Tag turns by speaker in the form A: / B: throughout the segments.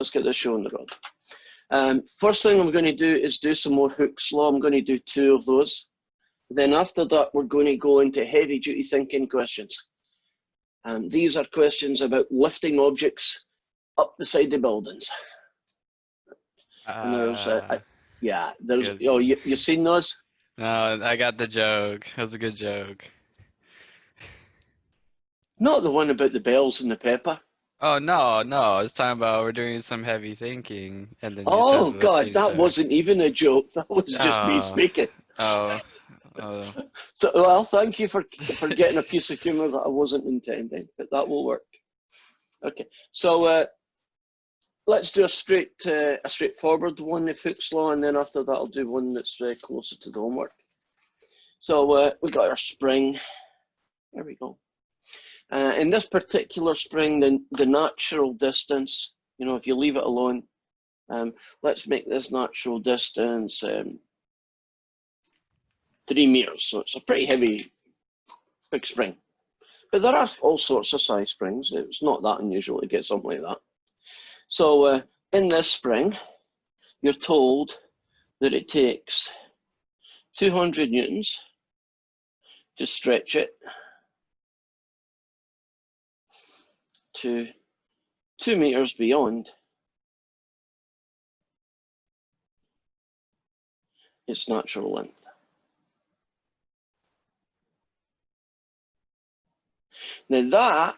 A: let's get this show on the road. First thing I'm going to do is do some more Hooke's law. I'm going to do 2 of those. Then after that, we're going to go into heavy-duty thinking questions. These are questions about lifting objects up the side of buildings. And there's, yeah, there's,
B: good.
A: oh, you seen those?
B: No, I got the joke. That was a good joke.
A: Not the one about the bells and the pepper.
B: Oh, no, no. It's talking about we're doing some heavy thinking. And then you
A: Oh,
B: said
A: God, that
B: joke.
A: wasn't even a joke. That was just me speaking.
B: Oh.
A: So, well, thank you for getting a piece of humor that I wasn't intending, but that will work. Okay, so let's do a straightforward one of Hooke's law, and then after that I'll do one that's closer to the homework. So we got our spring. There we go. In this particular spring, the natural distance, you know, if you leave it alone, let's make this natural distance 3 meters. So it's a pretty heavy, big spring. But there are all sorts of size springs. It's not that unusual to get something like that. So in this spring, you're told that it takes 200 newtons to stretch it to 2 meters beyond its natural length. Now that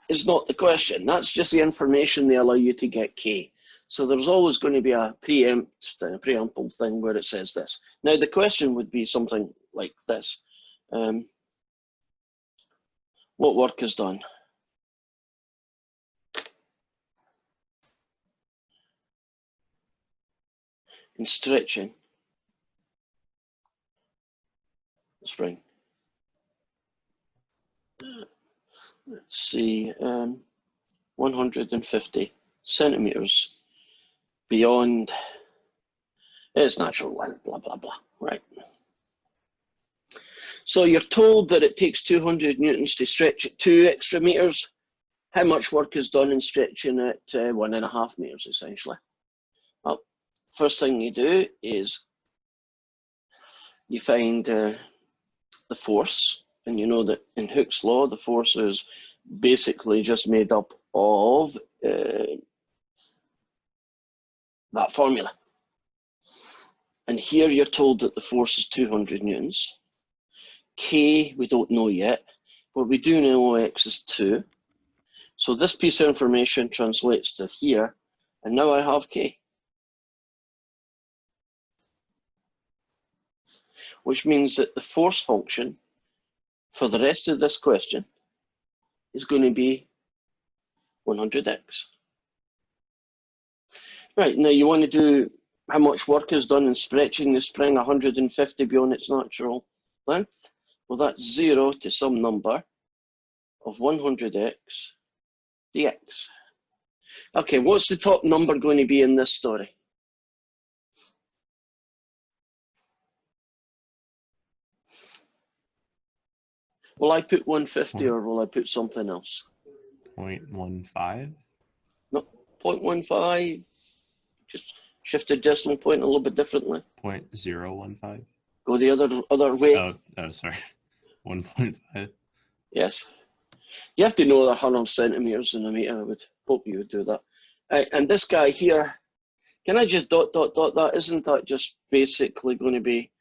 A: is not the question. That's just the information they allow you to get K. So there's always going to be a preamble thing where it says this. Now the question would be something like this. What work is done? In stretching the spring. Let's see, 150 centimeters beyond its natural length, blah, blah, blah, right? So you're told that it takes 200 newtons to stretch it 2 extra meters. How much work is done in stretching it 1.5 meters, essentially? Well, first thing you do is you find the force. And you know that in Hooke's law, the force is basically just made up of that formula. And here you're told that the force is 200 newtons. K, we don't know yet, but we do know X is 2. So this piece of information translates to here, and now I have K. Which means that the force function for the rest of this question is going to be 100x. Right, now you want to do how much work is done in stretching the spring 150 beyond its natural length. Well, that's 0 to some number of 100x dx. Okay, what's the top number going to be in this story? Will I put 150 or will I put something else?
C: 0.15?
A: No, 0.15. Just shift the decimal point a little bit differently.
C: 0.015?
A: Go the other way.
C: Oh, sorry. 1.5.
A: Yes. You have to know that 100 centimeters in a meter. I would hope you would do that. And this guy here, can I just dot that? Isn't that just basically going to be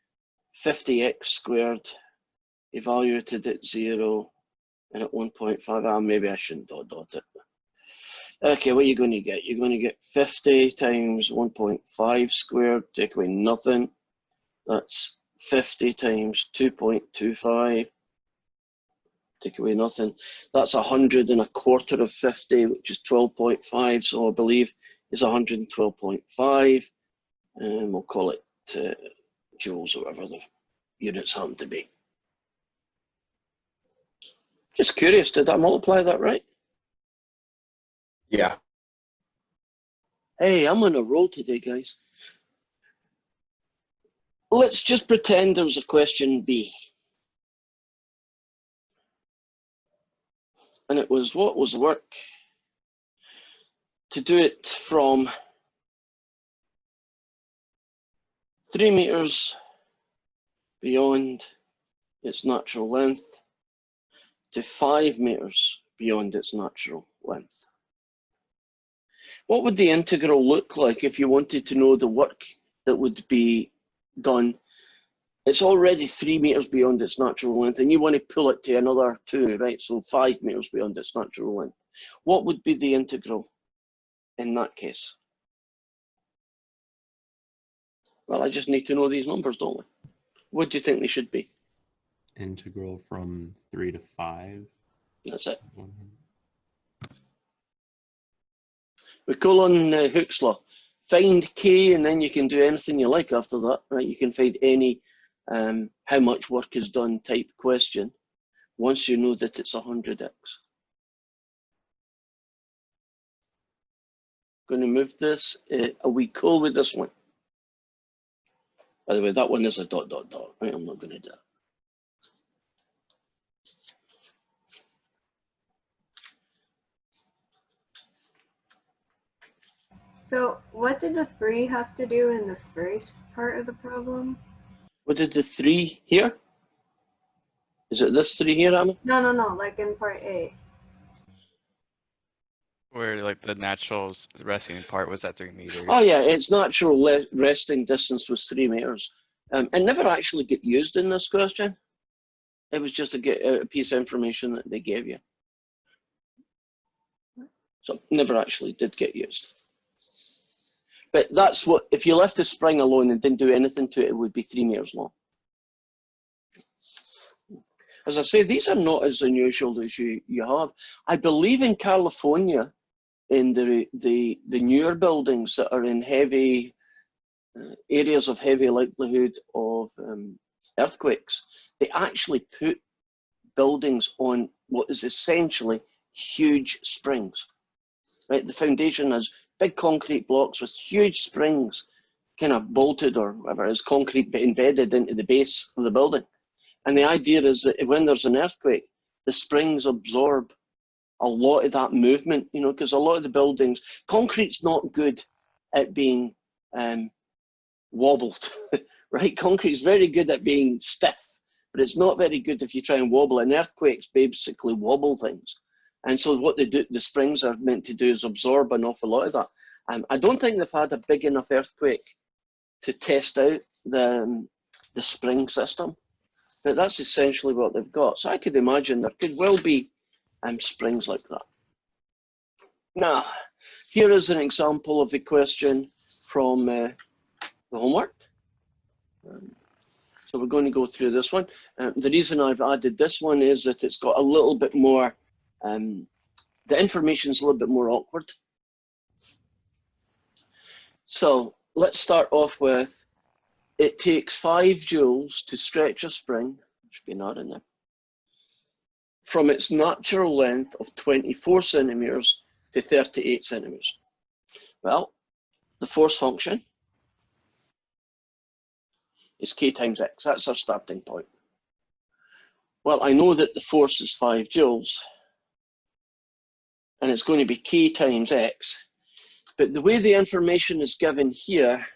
A: 50x squared evaluated at 0 and at 1.5? Maybe I shouldn't dot it. Okay, what are you going to get? You're going to get 50 times 1.5 squared, take away nothing. That's 50 times 2.25, take away nothing. That's 100 and a quarter of 50, which is 12.5. So I believe it's 112.5. And we'll call it joules or whatever the units happen to be. Just curious, did I multiply that right?
D: Yeah.
A: Hey, I'm on a roll today, guys. Let's just pretend there was a question B. And it was, what was the work to do it from 3 meters beyond its natural length to 5 meters beyond its natural length. What would the integral look like if you wanted to know the work that would be done? It's already 3 meters beyond its natural length and you want to pull it to another 2, right? So 5 meters beyond its natural length. What would be the integral in that case? Well, I just need to know these numbers, don't we? What do you think they should be?
C: Integral from 3 to 5.
A: That's it. We call on Hooke's law. Find K and then you can do anything you like after that, right? You can find any how much work is done type question once you know that it's 100x. Going to move this. Are we cool with this one? By the way, that one is a ... Right? I'm not going to do that.
D: So what did the 3 have to do in the first part of the problem?
A: What did the 3 here? Is it this 3 here, Emma?
D: No, like in part A.
B: Where like the natural resting part was at 3 meters.
A: Oh yeah, its natural resting distance was 3 meters. It never actually get used in this question. It was just a piece of information that they gave you. So never actually did get used. But that's what, if you left the spring alone and didn't do anything to it, it would be 3 meters long. As I say, these are not as unusual as you have. I believe in California, in the newer buildings that are in heavy areas of heavy likelihood of earthquakes, they actually put buildings on what is essentially huge springs. Right, the foundation has big concrete blocks with huge springs, kind of bolted or whatever, as concrete but embedded into the base of the building. And the idea is that when there's an earthquake, the springs absorb a lot of that movement, you know, because a lot of the buildings, concrete's not good at being wobbled, right? Concrete's very good at being stiff, but it's not very good if you try and wobble. And earthquakes basically wobble things. And so what they do, the springs are meant to do is absorb an awful lot of that. I don't think they've had a big enough earthquake to test out the spring system, but that's essentially what they've got. So I could imagine there could well be springs like that. Now, here is an example of a question from the homework. So we're going to go through this one. The reason I've added this one is that it's got a little bit more, the information's a little bit more awkward. So let's start off with, it takes 5 joules to stretch a spring, should be an R in there, from its natural length of 24 centimeters to 38 centimeters. Well, the force function is K times X. That's our starting point. Well, I know that the force is 5 joules, and it's going to be K times X. But the way the information is given here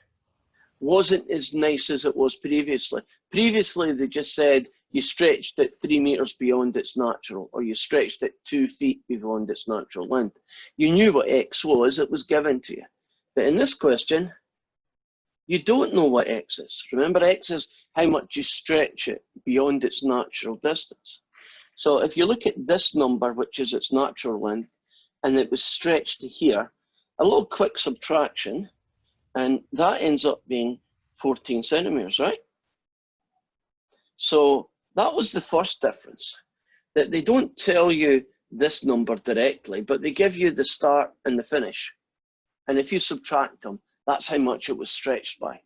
A: wasn't as nice as it was previously. Previously, they just said you stretched it 3 meters beyond its natural, or you stretched it 2 feet beyond its natural length. You knew what X was, it was given to you. But in this question, you don't know what X is. Remember, X is how much you stretch it beyond its natural distance. So if you look at this number, which is its natural length, and it was stretched to here, a little quick subtraction, and that ends up being 14 centimeters, right? So that was the first difference, that they don't tell you this number directly, but they give you the start and the finish. And if you subtract them, that's how much it was stretched by.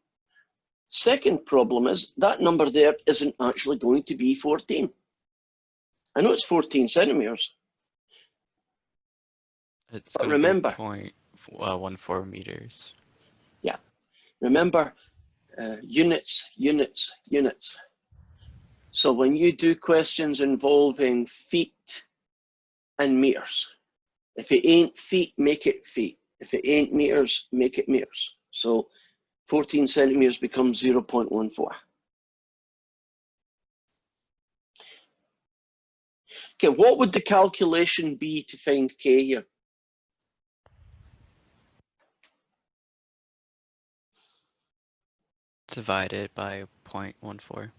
A: Second problem is that number there isn't actually going to be 14. I know it's 14 centimeters.
B: It's
A: But
B: gonna
A: remember,
B: be 0.14 meters.
A: Yeah, remember units, units, units. So when you do questions involving feet and meters, if it ain't feet, make it feet. If it ain't meters, make it meters. So 14 centimeters becomes 0.14. Okay, what would the calculation be to find K here?
B: Divided by 0.14.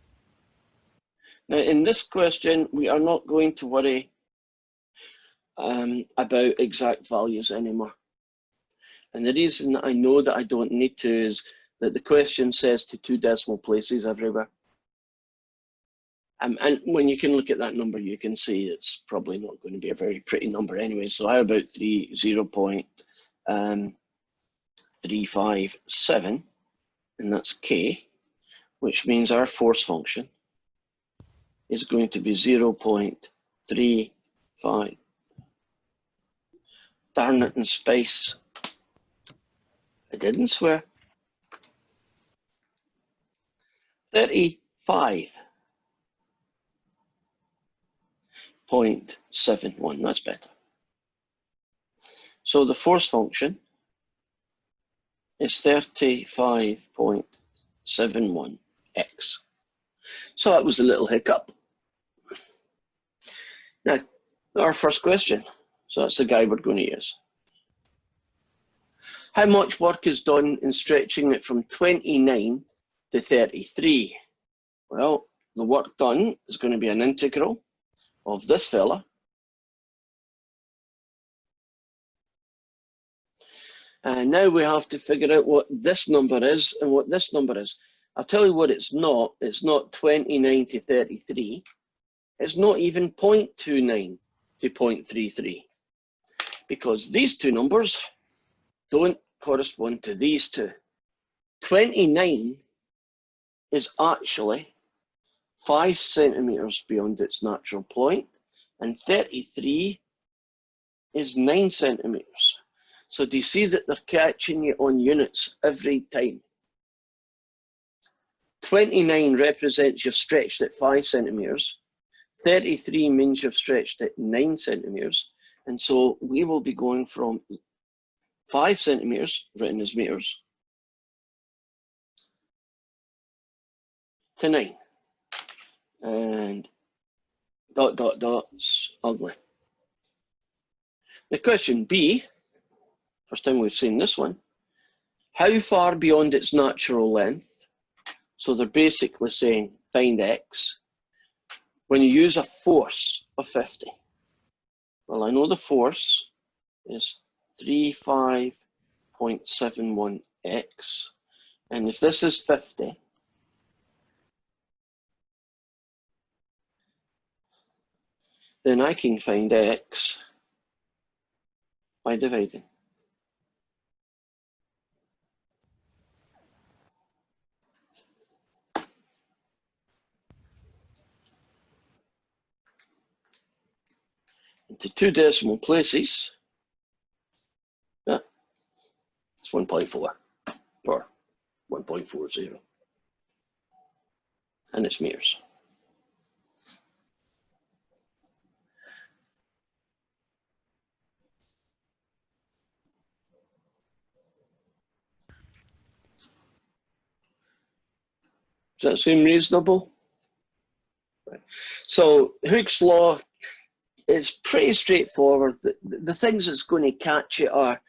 A: Now, in this question, we are not going to worry about exact values anymore. And the reason I know that I don't need to is that the question says to 2 decimal places everywhere. And when you can look at that number, you can see it's probably not going to be a very pretty number anyway. So how about 0.357, and that's K, which means our force function is going to be 0.35. Darn it in space. I didn't swear. 35.71, that's better. So the force function is 35.71x. So that was a little hiccup. Now, our first question. So that's the guy we're going to use. How much work is done in stretching it from 29 to 33? Well, the work done is going to be an integral of this fella. And now we have to figure out what this number is and what this number is. I'll tell you what it's not. It's not 29 to 33. It's not even 0.29 to 0.33. Because these two numbers don't correspond to these two. 29 is actually 5 centimeters beyond its natural point, and 33 is 9 centimeters. So do you see that they're catching you on units every time? 29 represents you've stretched at 5 centimeters. 33 means you've stretched at 9 centimeters. And so we will be going from 5 centimeters, written as meters, to 9. And ... it's ugly. The question B, first time we've seen this one, how far beyond its natural length? So they're basically saying find x when you use a force of 50. Well, I know the force is 35.71x, and if this is 50, then I can find x by dividing. Into 2 decimal places, yeah, it's 1.4 or 1.40, and it's meters. Does that seem reasonable? Right. So Hooke's law is pretty straightforward. The things that's going to catch it are,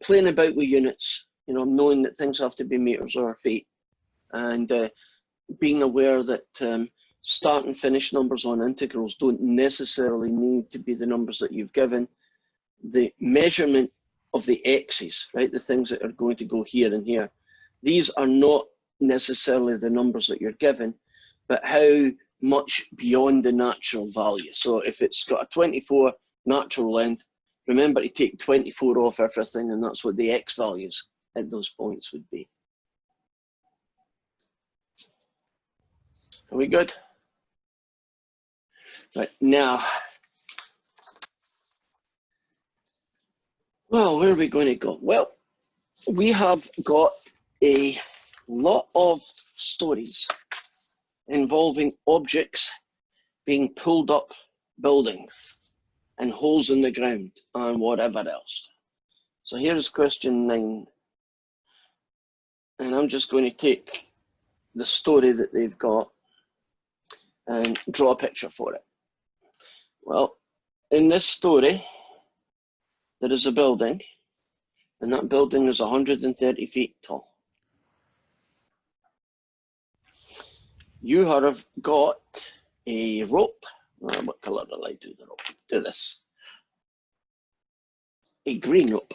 A: playing about with units, knowing that things have to be meters or feet, and being aware that start and finish numbers on integrals don't necessarily need to be the numbers that you've given. The measurement of the x's, right, the things that are going to go here and here, these are not necessarily the numbers that you're given, but how much beyond the natural value. So if it's got a 24 natural length, remember to take 24 off everything, and that's what the x values at those points would be. Are we good? Right, now, well, where are we going to go? Well, we have got a lot of stories involving objects being pulled up buildings and holes in the ground and whatever else. So here's question 9. And I'm just going to take the story that they've got and draw a picture for it. Well, in this story, there is a building, and that building is 130 feet tall. You have got a rope. What colour do I do the rope? Do this. A green rope.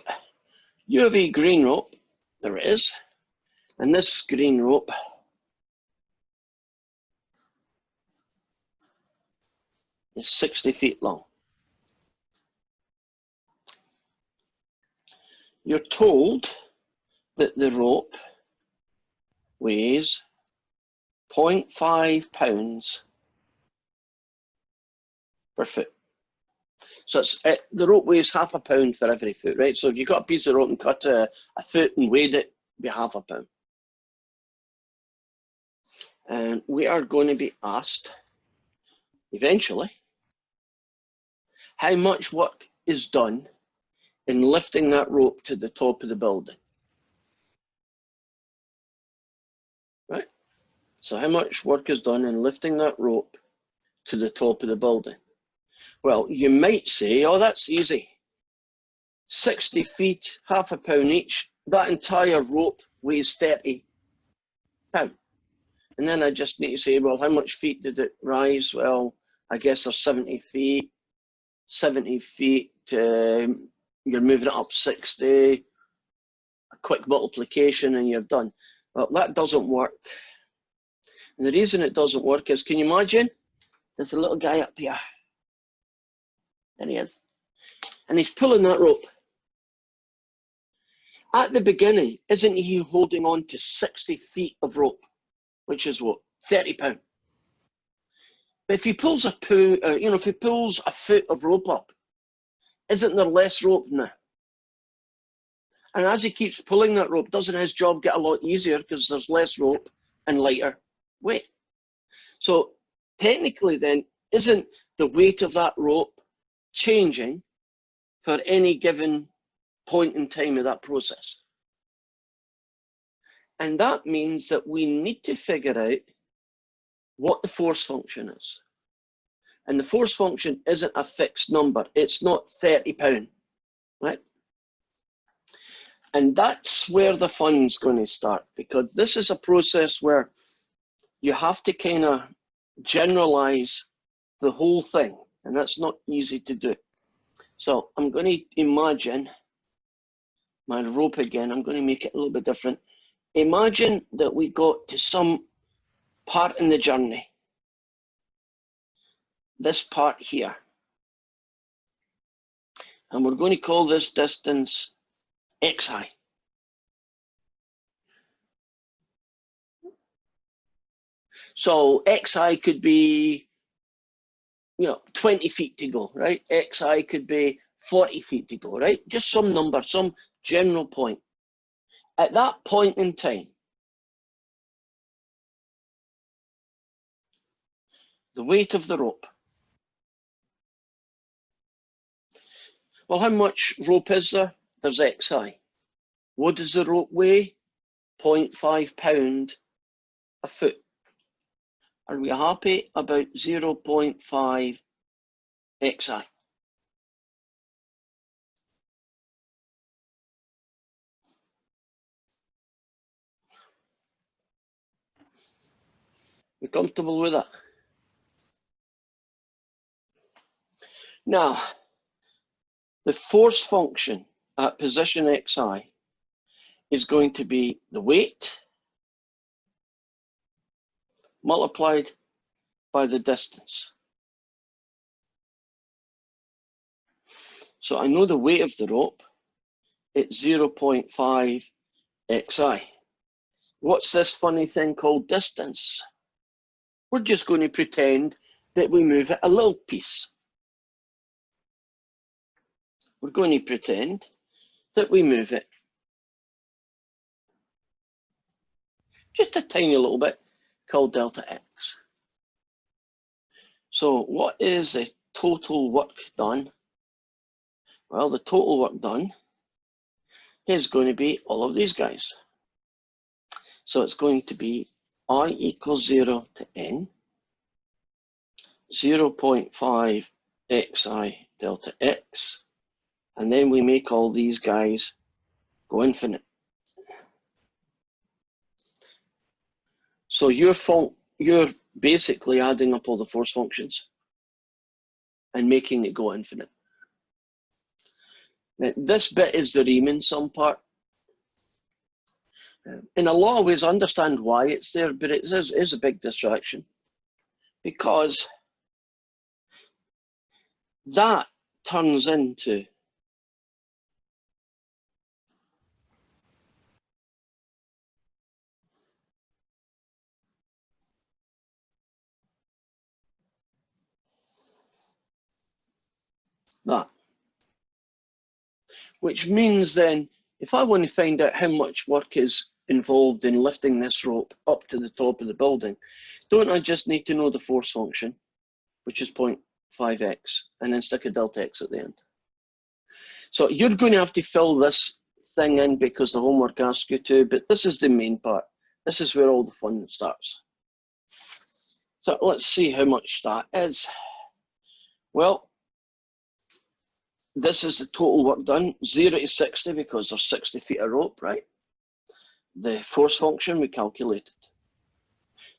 A: You have a green rope. There it is. And this green rope is 60 feet long. You're told that the rope weighs 0.5 pounds per foot. So the rope weighs half a pound for every foot, right? So if you got a piece of rope and cut a foot and weighed it, it'd be half a pound. And we are going to be asked, eventually, how much work is done in lifting that rope to the top of the building. Right? So how much work is done in lifting that rope to the top of the building? Well, you might say, oh, that's easy. 60 feet, half a pound each, that entire rope weighs 30 pounds. And then I just need to say, well, how much feet did it rise? Well, I guess there's 70 feet. 70 feet, you're moving it up 60. A quick multiplication and you're done. Well, that doesn't work. And the reason it doesn't work is, can you imagine? There's a little guy up here. There he is. And he's pulling that rope. At the beginning, isn't he holding on to 60 feet of rope, which is what? 30 pounds. But if he pulls if he pulls a foot of rope up, isn't there less rope now? And as he keeps pulling that rope, doesn't his job get a lot easier because there's less rope and lighter weight? So technically then, isn't the weight of that rope changing for any given point in time of that process? And that means that we need to figure out what the force function is. And the force function isn't a fixed number. It's not 30 pounds, right? And that's where the fun's going to start, because this is a process where you have to kind of generalize the whole thing, and that's not easy to do. So I'm going to imagine my rope again. I'm going to make it a little bit different. Imagine that we got to some part in the journey. This part here. And we're going to call this distance xi. So xi could be, 20 feet to go, right? Xi could be 40 feet to go, right? Just some number, some general point. At that point in time, the weight of the rope. Well, how much rope is there? There's xi. What does the rope weigh? 0.5 pound a foot. Are we happy about 0.5 xi? We comfortable with that? Now, the force function at position xi is going to be the weight multiplied by the distance. So I know the weight of the rope, it's 0.5 xi. What's this funny thing called distance? We're just going to pretend that we move it a little piece. We're going to pretend that we move it just a tiny little bit, called delta x. So what is the total work done? Well, the total work done is going to be all of these guys. So it's going to be I equals 0 to n, 0.5 xi delta x, and then we make all these guys go infinite. So you're basically adding up all the force functions and making it go infinite. Now, this bit is the Riemann sum part. In a lot of ways, I understand why it's there, but it is a big distraction because that turns into that. Which means then, if I want to find out how much work is involved in lifting this rope up to the top of the building, don't I just need to know the force function, which is 0.5x, and then stick a delta x at the end? So you're going to have to fill this thing in because the homework asks you to, but this is the main part. This is where all the fun starts. So let's see how much that is. Well, this is the total work done, 0 to 60 because there's 60 feet of rope, right? The force function we calculated.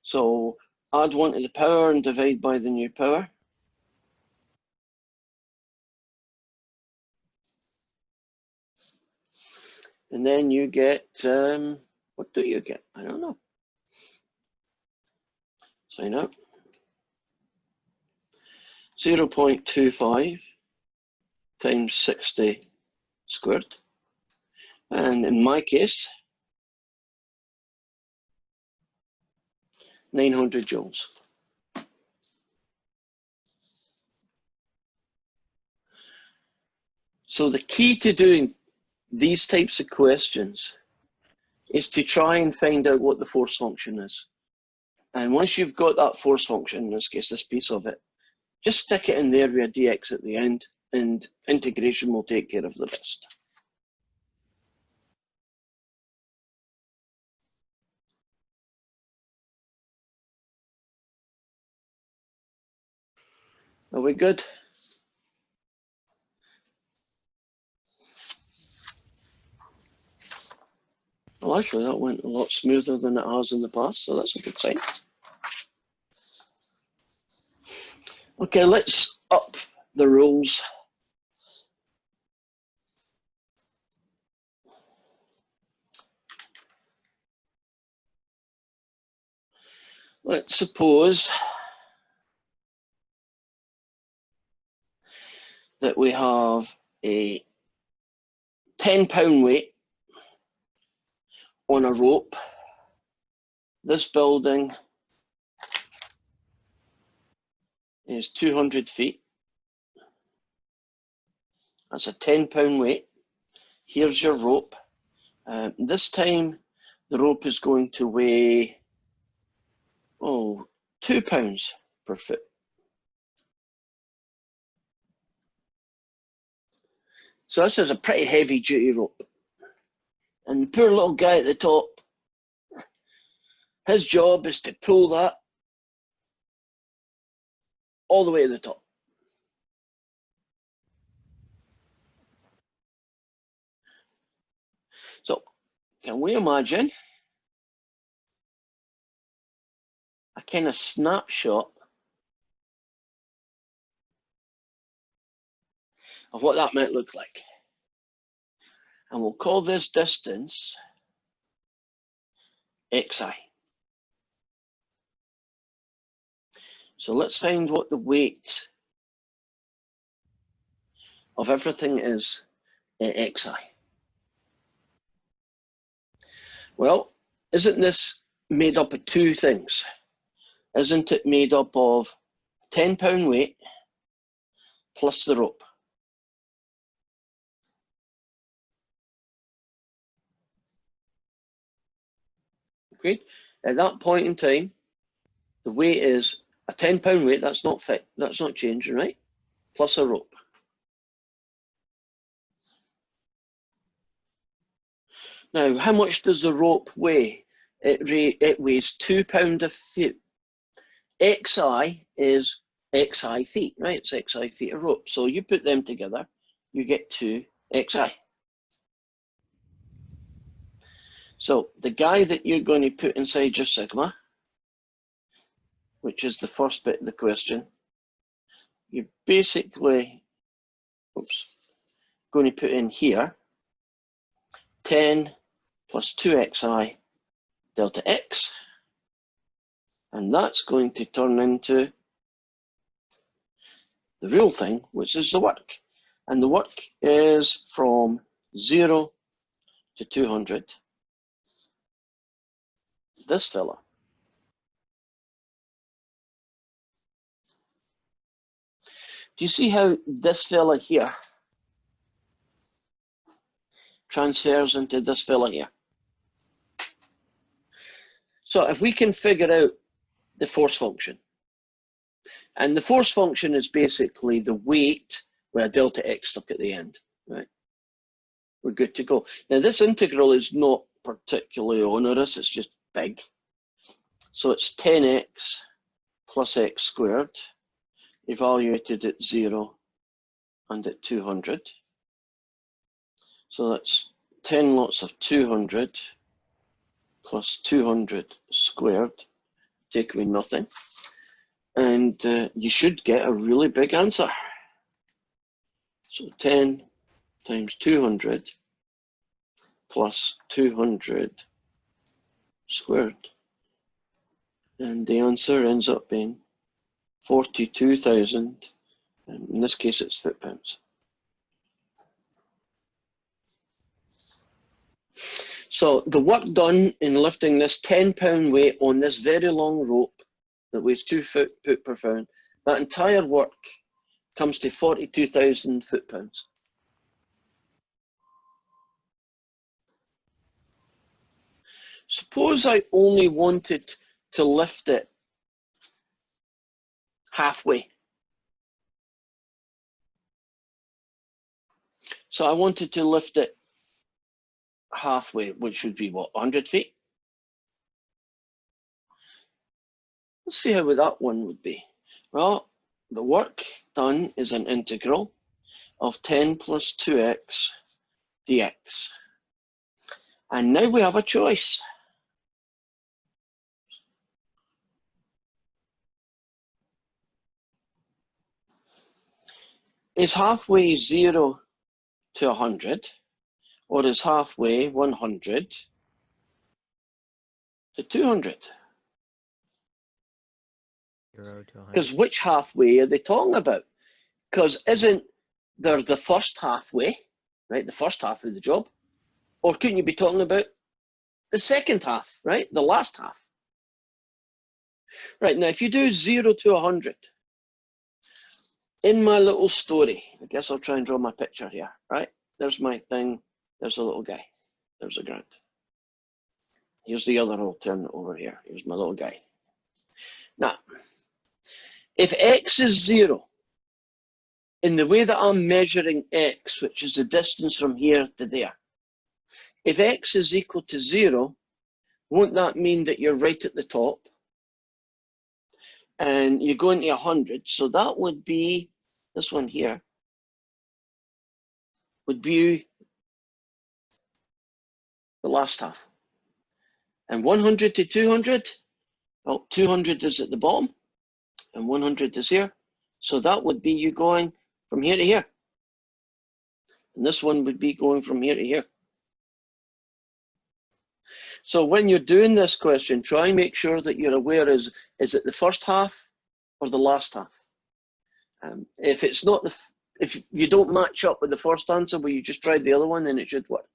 A: So add 1 to the power and divide by the new power. And then you get, what do you get? I don't know. Sign out. 0.25 times 60 squared. And in my case, 900 joules. So the key to doing these types of questions is to try and find out what the force function is. And once you've got that force function, in this case, this piece of it, just stick it in there with a dx at the end, and integration will take care of the rest. Are we good? Well, actually, that went a lot smoother than it has in the past, so that's a good sign. Okay, let's up the rules. Let's suppose that we have a 10-pound weight on a rope. This building is 200 feet. That's a 10-pound weight. Here's your rope. This time the rope is going to weigh, 2 pounds per foot. So this is a pretty heavy duty rope. And the poor little guy at the top, his job is to pull that all the way to the top. So can we imagine a kind of snapshot of what that might look like? And we'll call this distance xi. So let's find what the weight of everything is at xi. Well, isn't this made up of two things? Isn't it made up of 10-pound weight plus the rope? Okay, at that point in time, the weight is a 10-pound weight, that's not changing, right? Plus a rope. Now, how much does the rope weigh? It weighs 2 pounds a foot. XI is XI feet, right? It's XI feet of rope. So you put them together, you get 2 XI. So the guy that you're going to put inside your sigma, which is the first bit of the question, you're basically going to put in here 10 plus 2xi delta x, and that's going to turn into the real thing, which is the work. And the work is from 0 to 200. This fella. Do you see how this fella here transfers into this fella here? So if we can figure out the force function, and the force function is basically the weight with a delta x stuck at the end, right? We're good to go. Now this integral is not particularly onerous, it's just big. So it's 10x plus x squared, evaluated at 0 and at 200. So that's 10 lots of 200 plus 200 squared, take away nothing. And you should get a really big answer. So 10 times 200 plus 200 squared. And the answer ends up being 42,000, and in this case it's foot-pounds. So the work done in lifting this 10-pound weight on this very long rope that weighs 2 foot per pound, that entire work comes to 42,000 foot-pounds. Suppose I only wanted to lift it halfway. So I wanted to lift it halfway, which would be what, 100 feet? Let's see how that one would be. Well, the work done is an integral of 10 plus 2x dx. And now we have a choice. Is halfway 0 to 100, or is halfway 100 to 200?
E: 0 to 100.
A: Because which halfway are they talking about? Because isn't there the first halfway, right? The first half of the job. Or couldn't you be talking about the second half, right? The last half. Right, now if you do 0 to 100, in my little story, I guess I'll try and draw my picture here, right? There's my thing, there's a little guy, there's a ground. Here's the other alternate over here, here's my little guy. Now, if x is 0, in the way that I'm measuring x, which is the distance from here to there, if x is equal to 0, won't that mean that you're right at the top? And you're going to 100, so that would be, this one here, would be the last half. And 100 to 200, well, 200 is at the bottom, and 100 is here. So that would be you going from here to here. And this one would be going from here to here. So when you're doing this question, try and make sure that you're aware, is it the first half or the last half? If it's not if you don't match up with the first answer, well, you just tried the other one and it should work.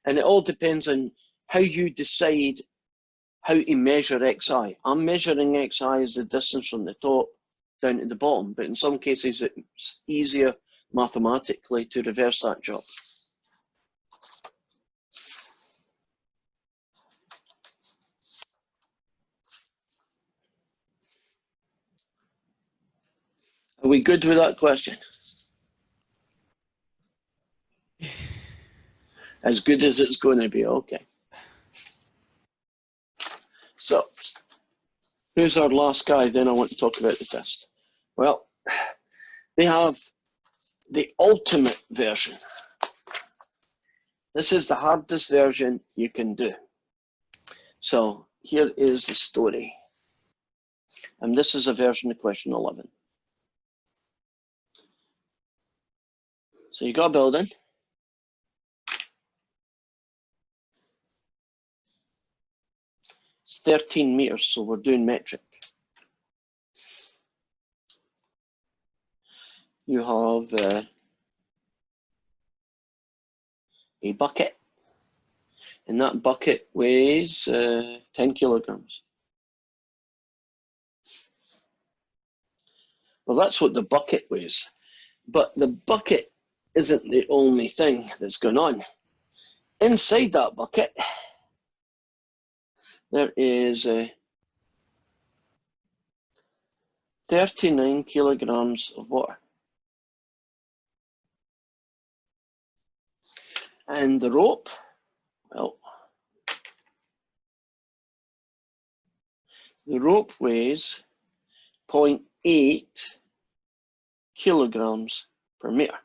A: And it all depends on how you decide how to measure xi. I'm measuring xi as the distance from the top down to the bottom, but in some cases it's easier mathematically to reverse that job. Are we good with that question? As good as it's going to be, okay. So, who's our last guy? Then I want to talk about the test. Well, they have the ultimate version. This is the hardest version you can do. So, here is the story. And this is a version of question 11. So you got a building. It's 13 meters, so we're doing metric. You have a bucket, and that bucket weighs 10 kilograms. Well, that's what the bucket weighs, but the bucket isn't the only thing that's going on. Inside that bucket, there is 39 kilograms of water. And the rope, well, the rope weighs 0.8 kilograms per meter.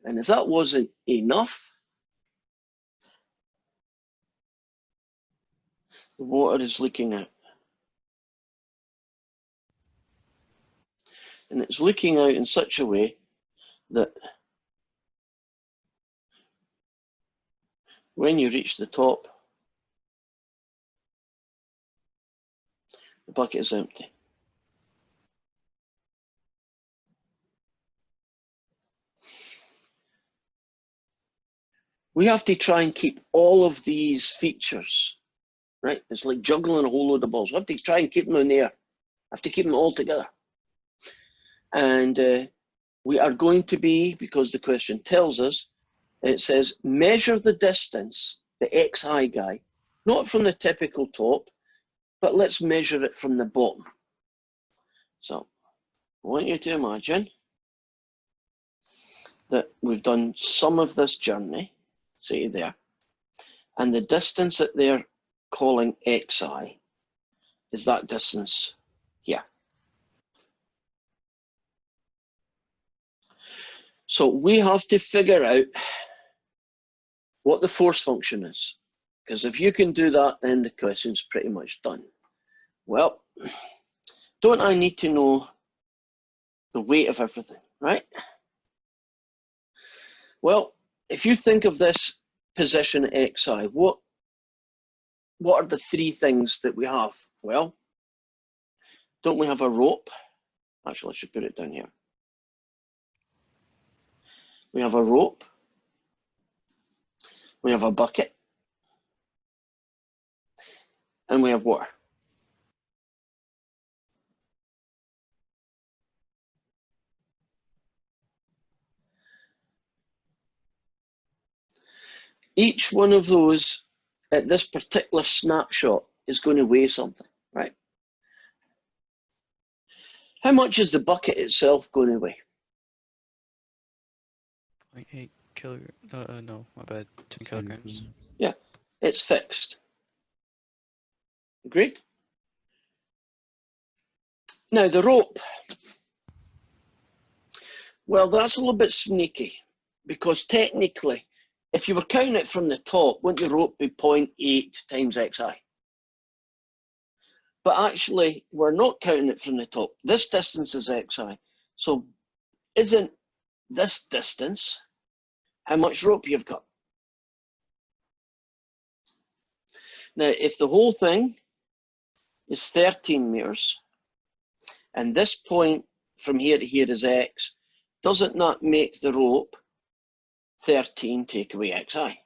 A: And if that wasn't enough, the water is leaking out. And it's leaking out in such a way that when you reach the top, the bucket is empty. We have to try and keep all of these features, right? It's like juggling a whole load of balls. We have to try and keep them in the air. Have to keep them all together. And we are going to be, because the question tells us, it says measure the distance, the xi guy, not from the typical top, but let's measure it from the bottom. So I want you to imagine that we've done some of this journey, say there, and the distance that they're calling xi is that distance here. So we have to figure out what the force function is, because if you can do that, then the question's pretty much done. Well, don't I need to know the weight of everything, right? Well, if you think of this position at xi, what are the three things that we have? Well, don't we have a rope? Actually, I should put it down here. We have a rope. We have a bucket. And we have water. Each one of those at this particular snapshot is going to weigh something, right? How much is the bucket itself going to weigh?
B: 0.8 kilograms. No, my bad. 10 kilograms.
A: Yeah, it's fixed. Agreed? Now the rope. Well, that's a little bit sneaky, because technically, if you were counting it from the top, wouldn't the rope be 0.8 times xi? But actually, we're not counting it from the top. This distance is xi. So isn't this distance how much rope you've got? Now, if the whole thing is 13 meters, and this point from here to here is x, doesn't that make the rope 13 take away xi?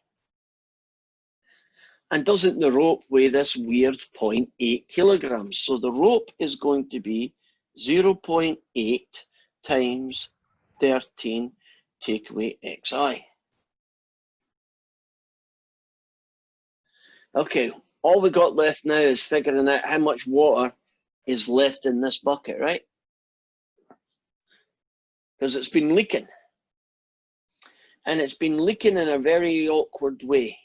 A: And doesn't the rope weigh this weird 0.8 kilograms? So the rope is going to be 0.8 times 13 take away xi. Okay, all we got left now is figuring out how much water is left in this bucket, right? Because it's been leaking. and it's been leaking in a very awkward way.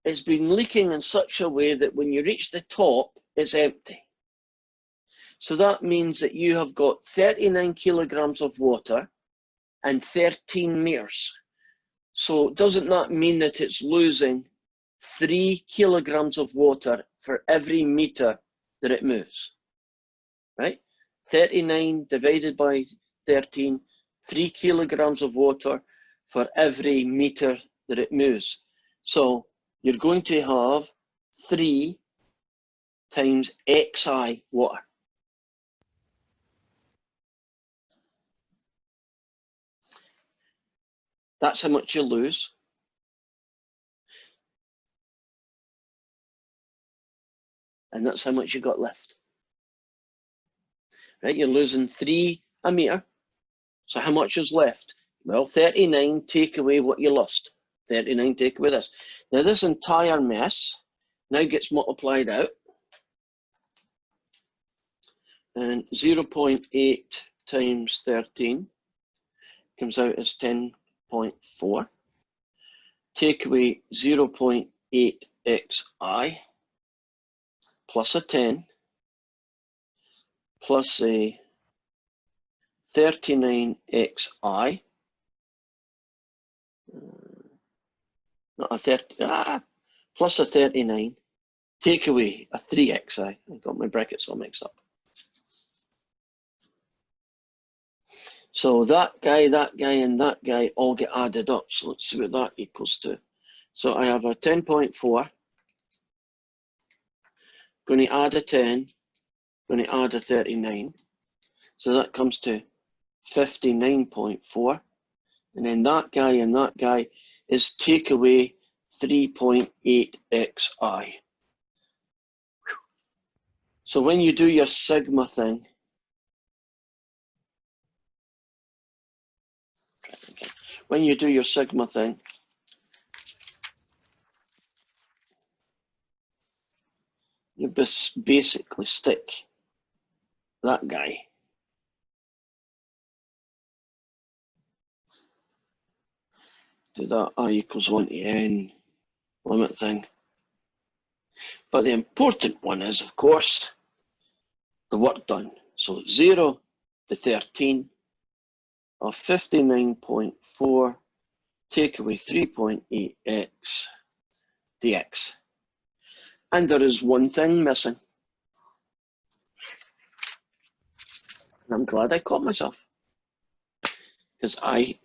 A: It's been leaking in such a way that when you reach the top, it's empty. So that means that you have got 39 kilograms of water and 13 meters. So doesn't that mean that it's losing 3 kilograms of water for every meter that it moves? Right? 39 divided by 13, 3 kilograms of water for every meter that it moves. So you're going to have 3 times xi water. That's how much you lose. And that's how much you got left. Right, you're losing 3 a meter. So how much is left? Well, 39 take away what you lost. 39 take away this. Now this entire mess now gets multiplied out. And 0.8 times 13 comes out as 10.4. Take away 0.8xi plus a 10 plus a 39xi, not a 30, plus a 39, take away a 3xi. I got my brackets all mixed up. So that guy, and that guy all get added up. So let's see what that equals to. So I have a 10.4, going to add a 10, going to add a 39. So that comes to 59.4. And then that guy and that guy is take away 3.8xi. So when you do your sigma thing, you basically stick that guy to that I equals 1 to n limit thing. But the important one is, of course, the work done. So 0 to 13 of 59.4 take away 3.8x dx. And there is one thing missing. And I'm glad I caught myself, because I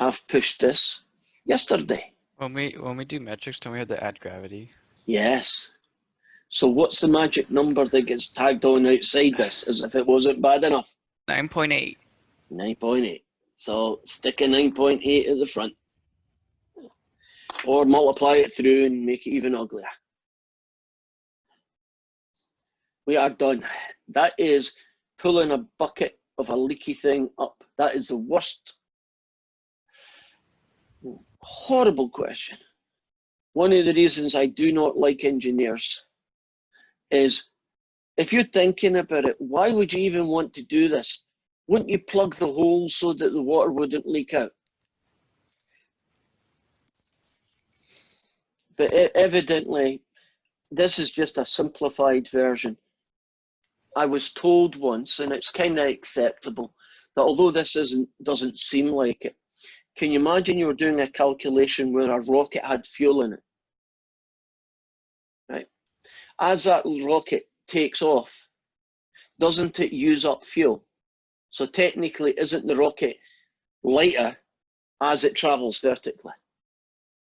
A: have pushed this yesterday.
B: When we do metrics, don't we have to add gravity?
A: Yes. So what's the magic number that gets tagged on outside this, as if it wasn't bad enough?
B: 9.8.
A: 9.8. So stick a 9.8 at the front. Or multiply it through and make it even uglier. We are done. That is pulling a bucket of a leaky thing up. That is the worst. Horrible question. One of the reasons I do not like engineers is, if you're thinking about it, why would you even want to do this? Wouldn't you plug the hole so that the water wouldn't leak out? But evidently, this is just a simplified version. I was told once, and it's kind of acceptable, that although this doesn't seem like it, can you imagine you were doing a calculation where a rocket had fuel in it? Right? As that rocket takes off, doesn't it use up fuel? So technically, isn't the rocket lighter as it travels vertically?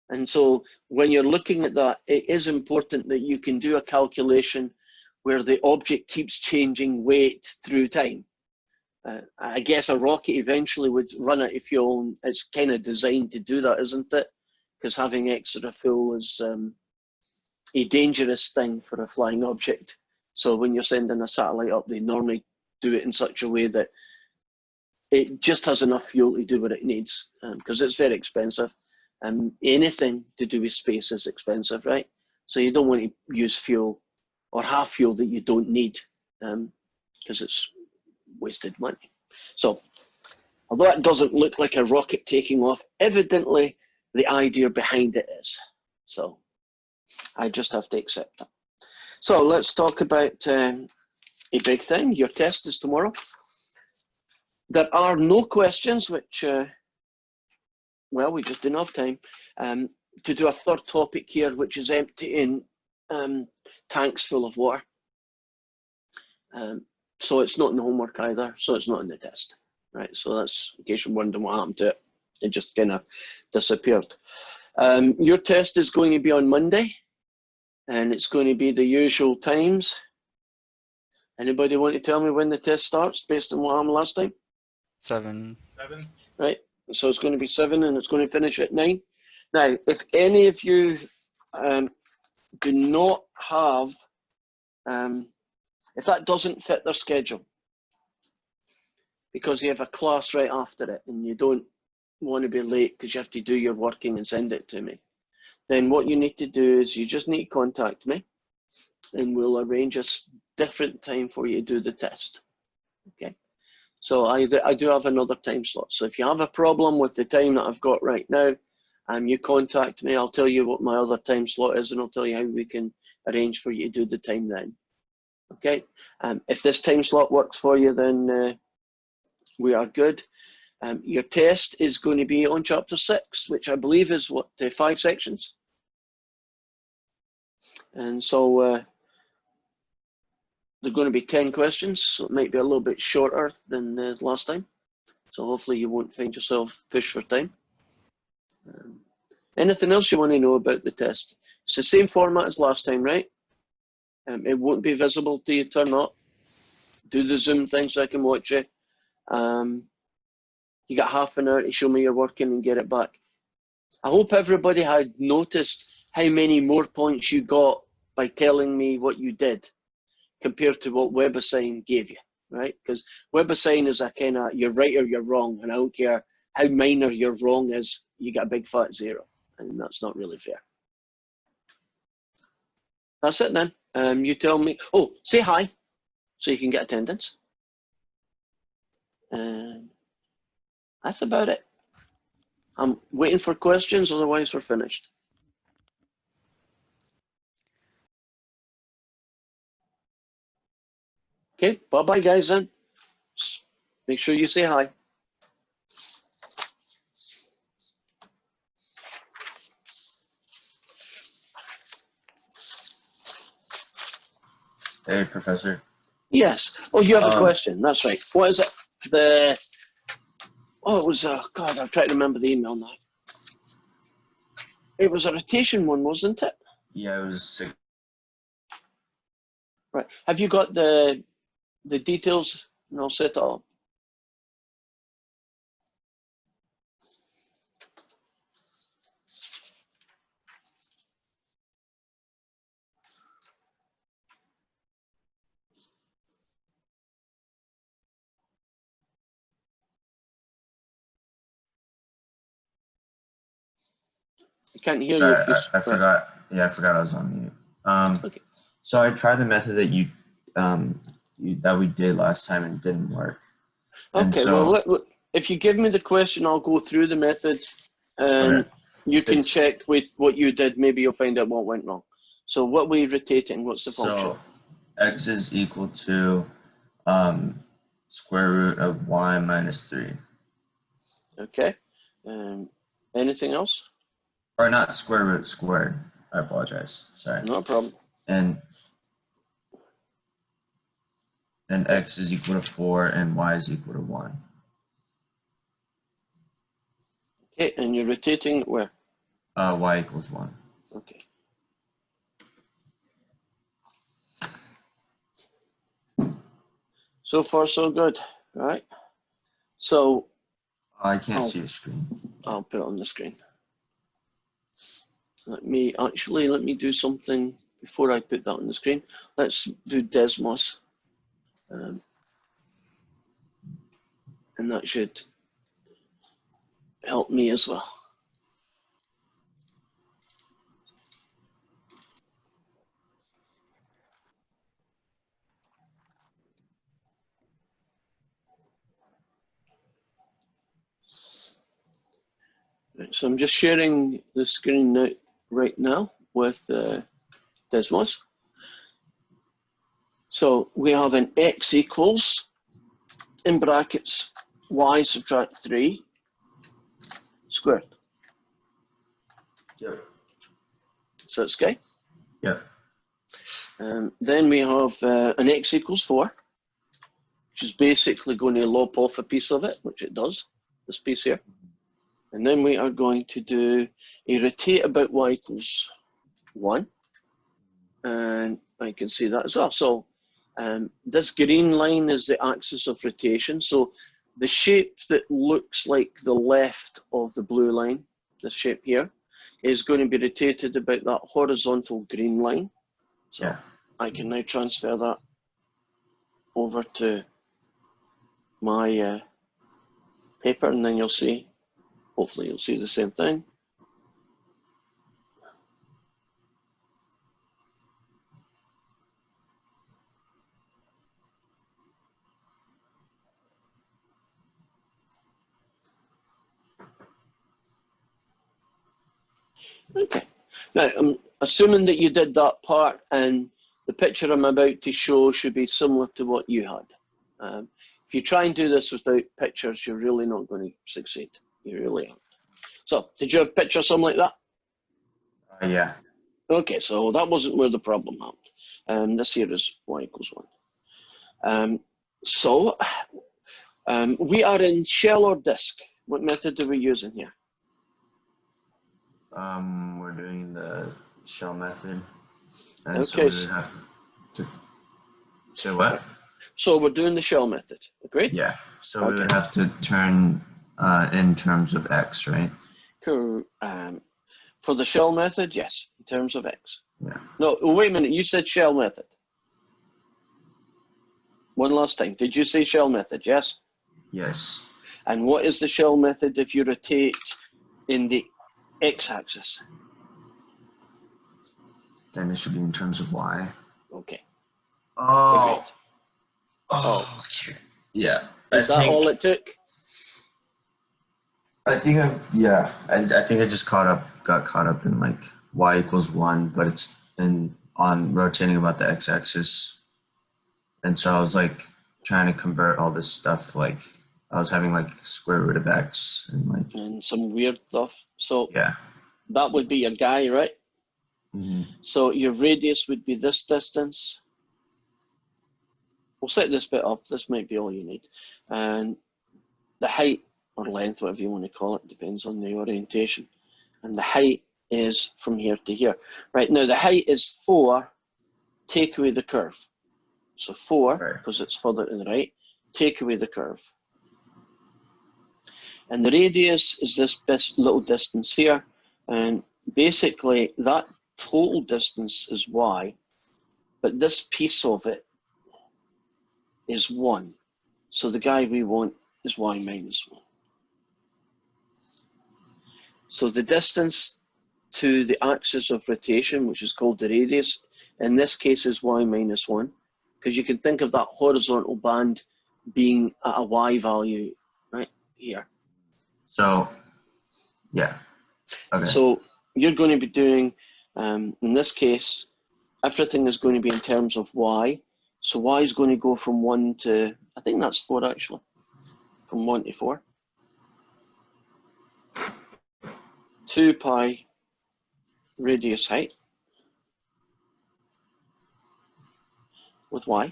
A: And so when you're looking at that, it is important that you can do a calculation where the object keeps changing weight through time. I guess a rocket eventually would run out of fuel, and it's kind of designed to do that, isn't it? Because having extra fuel is a dangerous thing for a flying object. So when you're sending a satellite up, they normally do it in such a way that it just has enough fuel to do what it needs, because it's very expensive. And anything to do with space is expensive, right? So you don't want to use fuel or have fuel that you don't need, because it's wasted money. So Although it doesn't look like a rocket taking off, evidently the idea behind it is. So I just have to accept that. So let's talk about a big thing. Your test is tomorrow. There are no questions, which, well, we just didn't have time to do a third topic here, which is emptying tanks full of water. So it's not in the homework either, so it's not in the test. Right, so that's, in case you're wondering what happened to it, it just kind of disappeared. Your test is going to be on Monday, and it's going to be the usual times. Anybody want to tell me when the test starts based on what happened last time?
B: 7.
A: Right, so it's going to be 7 and it's going to finish at 9. Now, if any of you do not have, if that doesn't fit their schedule, because you have a class right after it and you don't want to be late because you have to do your working and send it to me, then what you need to do is you just need to contact me and we'll arrange a different time for you to do the test. Okay, so I do have another time slot. So if you have a problem with the time that I've got right now, you contact me, I'll tell you what my other time slot is and I'll tell you how we can arrange for you to do the time then. Okay, if this time slot works for you, then we are good. Your test is going to be on chapter 6, which I believe is what, 5 sections? And so there are going to be 10 questions, so it might be a little bit shorter than last time. So hopefully you won't find yourself pushed for time. Anything else you want to know about the test? It's the same format as last time, right? It won't be visible till you turn up. Do the Zoom thing so I can watch you. You got half an hour to show me your working and get it back. I hope everybody had noticed how many more points you got by telling me what you did compared to what WebAssign gave you, right? Because WebAssign is a kind of, you're right or you're wrong, and I don't care how minor your wrong is, you get a big fat 0, and that's not really fair. That's it then. You tell me, oh, say hi, so you can get attendance. And that's about it. I'm waiting for questions, otherwise we're finished. Okay, bye-bye guys then. Make sure you say hi.
E: Hey, Professor.
A: Yes. Oh, you have a question. That's right. What is it? Oh, it was, God, I'm trying to remember the email now. It was a rotation one, wasn't it?
E: Yeah, it was 6.
A: Right. Have you got the details and I'll set it up? I can't hear you.
E: Sorry,
A: If you,
E: I forgot. Yeah, I forgot I was on mute.
A: Okay.
E: So I tried the method that that we did last time and it didn't work. And
A: Okay.
E: so,
A: Well, if you give me the question, I'll go through the methods, and
E: okay.
A: you can
E: It's-
A: check with what you did. Maybe you'll find out what went wrong. So, what are we rotating? What's the function?
E: So x is equal to square root of y minus 3.
A: Okay. Anything else?
E: Or not square root, squared. I apologize. Sorry.
A: No problem.
E: And x is equal to 4 and y is equal to 1.
A: Okay, and you're rotating where?
E: Y equals 1.
A: Okay. So far, so good, right? So
E: I can't see your screen.
A: I'll put it on the screen. Let me do something before I put that on the screen. Let's do Desmos. And that should help me as well. Right, so I'm just sharing the screen now, right now with Desmos. So we have an x equals, in brackets, y subtract 3 squared.
E: Yep.
A: So that's okay.
E: Yep.
A: Then we have an x equals 4, which is basically going to lop off a piece of it, which it does, this piece here. And then we are going to do a rotate about y equals 1. And I can see that as well. So this green line is the axis of rotation. So the shape that looks like the left of the blue line, this shape here, is going to be rotated about that horizontal green line. So
E: Yeah.
A: I can now transfer that over to my paper, and then you'll see, hopefully you'll see the same thing. Okay. Now, I'm assuming that you did that part, and the picture I'm about to show should be similar to what you had. If you try and do this without pictures, you're really not going to succeed. You really aren't. So, did you have pictures something like that?
E: Yeah.
A: Okay, so that wasn't where the problem happened. This here is y equals 1. We are in shell or disk. What method are we using here?
E: We're doing the shell method. And so
A: Okay.
E: we would have to say what?
A: So we're doing the shell method. Agreed?
E: Yeah. So we
A: Okay.
E: would have to turn in terms of x, right?
A: Cool. For the shell method, yes, in terms of x.
E: Yeah.
A: No, wait a minute. You said shell method. One last time. Did you say shell method? Yes?
E: Yes.
A: And what is the shell method if you rotate in the x-axis?
E: Then it should be in terms of y.
A: Okay.
E: Oh.
A: Agreed.
E: Oh. Okay. Yeah.
A: Is that all it took?
E: I think I think I just got caught up in like y equals 1, but it's on rotating about the x-axis, and so I was like trying to convert all this stuff. Like I was having like square root of x and like
A: And some weird stuff. So
E: yeah.
A: that would be your guy, right?
E: Mm-hmm.
A: So your radius would be this distance. We'll set this bit up. This might be all you need. And the height or length, whatever you want to call it, depends on the orientation. And the height is from here to here. Right, now the height is 4, take away the curve. So 4, because it's further to the right, take away the curve. And the radius is this little distance here. And basically that total distance is y, but this piece of it is 1. So the guy we want is y minus 1. So the distance to the axis of rotation, which is called the radius, in this case is y minus 1, because you can think of that horizontal band being at a y value right here.
E: So yeah. Okay.
A: So you're going to be doing, in this case, everything is going to be in terms of y. So y is going to go from 1 to, I think that's 4 actually, from 1 to 4. 2 pi radius height with y.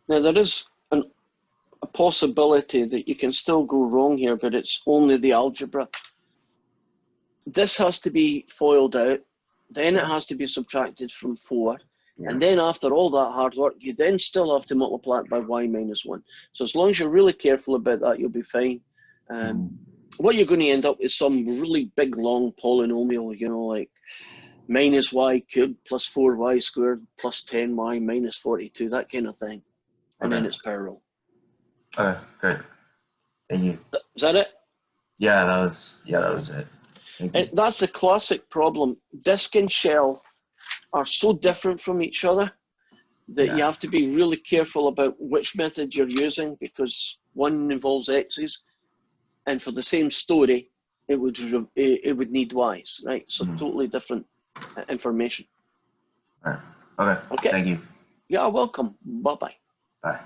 A: Now there is a possibility that you can still go wrong here, but it's only the algebra. This has to be FOILed out, then it has to be subtracted from 4, and then after all that hard work, you then still have to multiply it by y minus 1. So as long as you're really careful about that, you'll be fine. What you're going to end up is some really big, long polynomial, you know, like minus y cubed plus 4y squared plus 10y minus 42, that kind of thing. And then it's power rule.
E: Okay, great. Thank you.
A: Is that it?
E: Yeah, that was it. Thank you.
A: That's the classic problem. Disk and shell are so different from each other that
E: Yeah.
A: you have to be really careful about which method you're using, because one involves X's, and for the same story, it would need Y's, right? So totally different information.
E: All right. Okay.
A: Okay.
E: Thank you.
A: Yeah, welcome. Bye-bye.
E: Bye.